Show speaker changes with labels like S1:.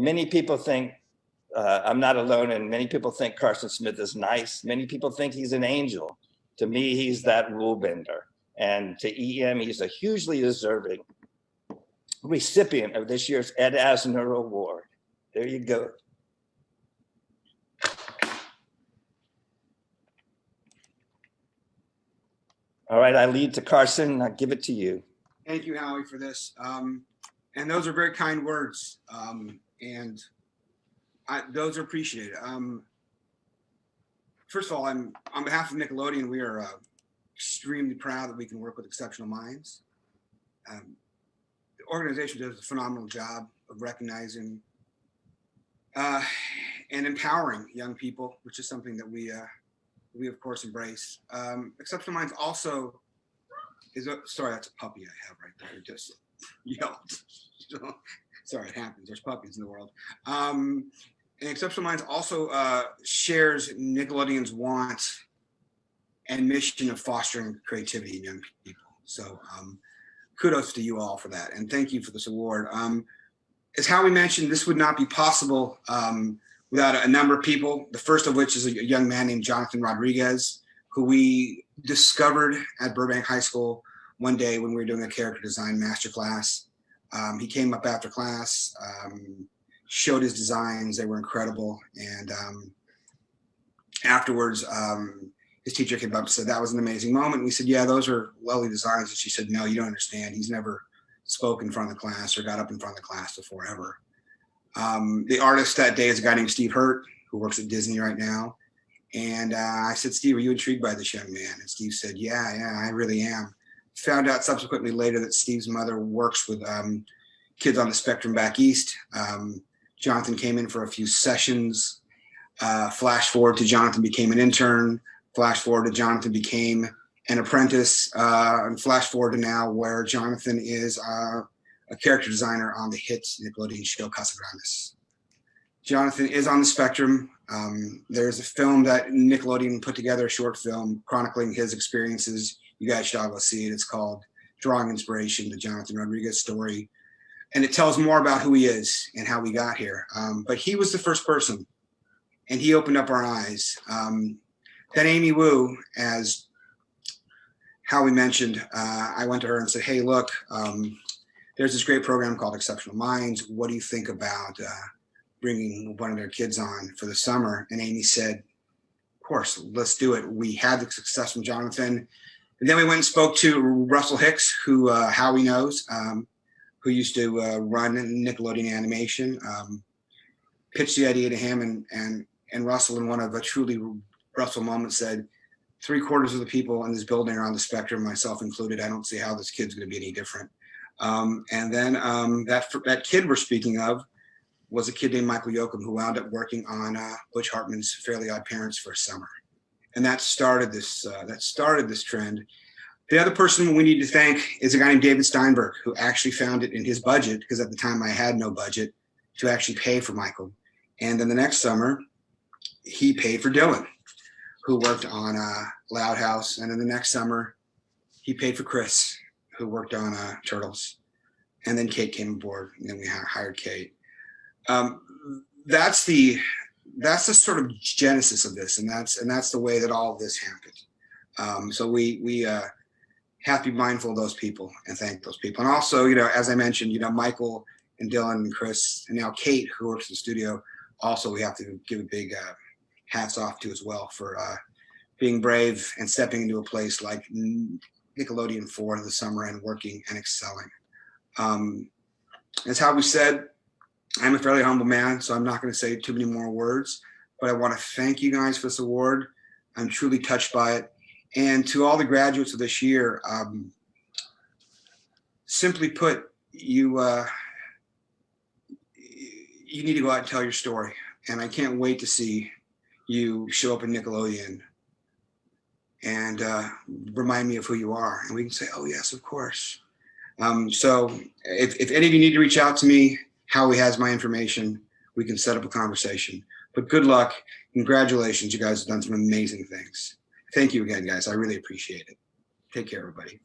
S1: many people think I'm not alone, and many people think Carson Smith is nice. Many people think he's an angel. To me, he's that rule bender. And to EM, he's a hugely deserving recipient of this year's Ed Asner Award. There you go. All right, I lead to Carson. I give it to you.
S2: Thank you, Howie, for this. And those are very kind words. Those are appreciated. First of all, on behalf of Nickelodeon, we are extremely proud that we can work with exceptional minds. The organization does a phenomenal job of recognizing and empowering young people, which is something that we of course embrace. Exceptional Minds also is sorry, that's a puppy I have right there. It just yelled. Sorry, it happens. There's puppies in the world. And Exceptional Minds also shares Nickelodeon's want and mission of fostering creativity in young people. So kudos to you all for that. And thank you for this award. As Howie mentioned, this would not be possible without a number of people, the first of which is a young man named Jonathan Rodriguez, who we discovered at Burbank High School one day when we were doing a character design masterclass. He came up after class, showed his designs. They were incredible. And afterwards, his teacher came up and said, that was an amazing moment. And we said, yeah, those are lovely designs. And she said, no, you don't understand. He's never spoke in front of the class or got up in front of the class before ever. The artist that day is a guy named Steve Hurt, who works at Disney right now. And I said, Steve, are you intrigued by this young man? And Steve said, yeah, I really am. Found out subsequently later that Steve's mother works with kids on the spectrum back east. Jonathan came in for a few sessions. Flash forward to Jonathan became an intern. Flash forward to Jonathan became an apprentice. And flash forward to now where Jonathan is a character designer on the hit Nickelodeon show Casa Grandes. Jonathan is on the spectrum. There's a film that Nickelodeon put together, a short film chronicling his experiences. You guys should all go see it. It's called Drawing Inspiration, the Jonathan Rodriguez story. And it tells more about who he is and how we got here. But he was the first person, and he opened up our eyes. Then Amy Wu, as Howie mentioned, I went to her and said, hey, look, there's this great program called Exceptional Minds. What do you think about bringing one of their kids on for the summer? And Amy said, of course, let's do it. We had the success from Jonathan. And then we went and spoke to Russell Hicks, who Howie knows, who used to run Nickelodeon Animation. Pitched the idea to him, and Russell, in one of a truly Russell moments, said, 3/4 of the people in this building are on the spectrum, myself included. I don't see how this kid's going to be any different. And then that kid we're speaking of was a kid named Michael Yoakum, who wound up working on Butch Hartman's Fairly Odd Parents for a summer. And that started this trend. The other person we need to thank is a guy named David Steinberg, who actually found it in his budget, because at the time I had no budget, to actually pay for Michael. And then the next summer, he paid for Dylan, who worked on Loud House. And then the next summer, he paid for Chris, who worked on Turtles. And then Kate came aboard, and then we hired Kate. That's the sort of genesis of this, and that's the way that all of this happened. So we have to be mindful of those people and thank those people. And also, as I mentioned, Michael and Dylan and Chris, and now Kate, who works in the studio, also we have to give a big hats off to as well for being brave and stepping into a place like Nickelodeon for the summer and working and excelling. As Howie said, I'm a fairly humble man, so I'm not going to say too many more words, but I want to thank you guys for this award. I'm truly touched by it. And to all the graduates of this year, simply put, you need to go out and tell your story. And I can't wait to see you show up in Nickelodeon and remind me of who you are. And we can say, oh, yes, of course. So if any of you need to reach out to me, Howie has my information. We can set up a conversation. But good luck. Congratulations. You guys have done some amazing things. Thank you again, guys. I really appreciate it. Take care, everybody.